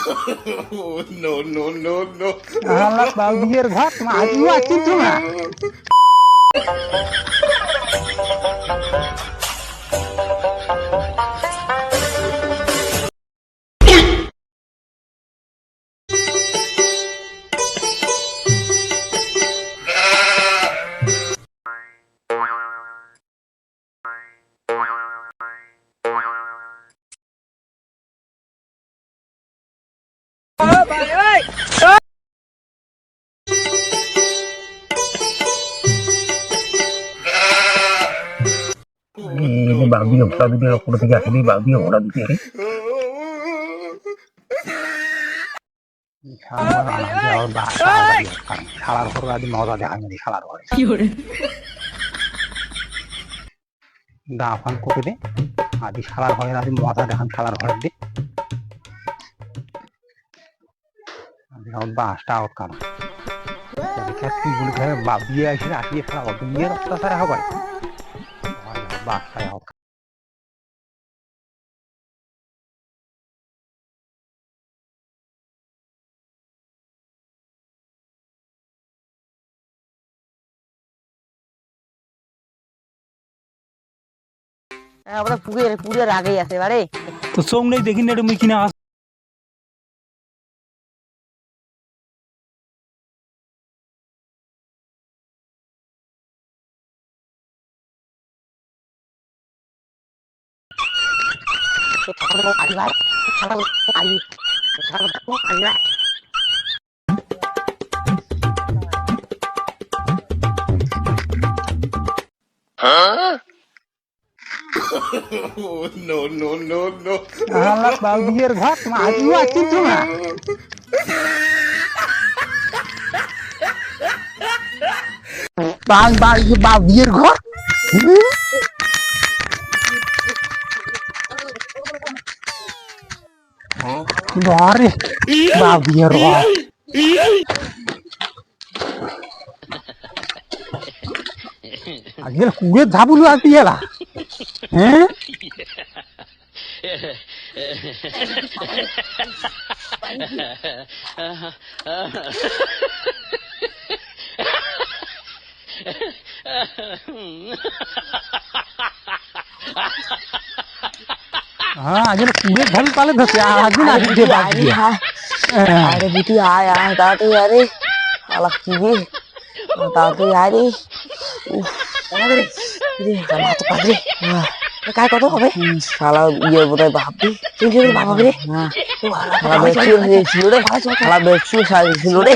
No, no, no, no. আল্লাহ বাউদিয়ের ঘর তোমার আজও আছি তোমরা ini babi yang tadi dia aku tiga ini babi yang udah dikiri শালার ঘর আদি মজা দেখানি দি শালার ঘরে দাফান কপি দে আদি শালার ঘরে আদি মজা দেখান শালার ঘরে দি আদি বাসটা আউট কানা কি বলি ঘরে বাবিয়ে আসলে আসিয়ে ফেলা হবে বিয়ের অত্যাচার হবে বাসটা আউট আমরা পুরের আগেই আছে বারে তো চোখ নেই দেখি না মুই কিনা No, no, no, no. আল্লাহ বাউদিয়ের ঘর তোমার আজও আছি তোমরা বাউদিয়ের ঘর ঘরে বাউদিয়ের ঘর আজকে কুড়ে ধাবুলু আসি এলা হ্যাঁ হ্যাঁ আজকে কুড়ে ধাবি পালে ধরছে আজকে না আজকে আরে বুটি আয় আয় তাড়াতাড়ি আরে আলা কি রে তাড়াতাড়ি আয় রে আমাদের মাথা পাগড়ি কাজ কত হবে শালা ইয়ে বোধহয় ভাববি তুই কি ভাববি রে শালা বেচু হয়েছিল রে শালা বেচু ছিল রে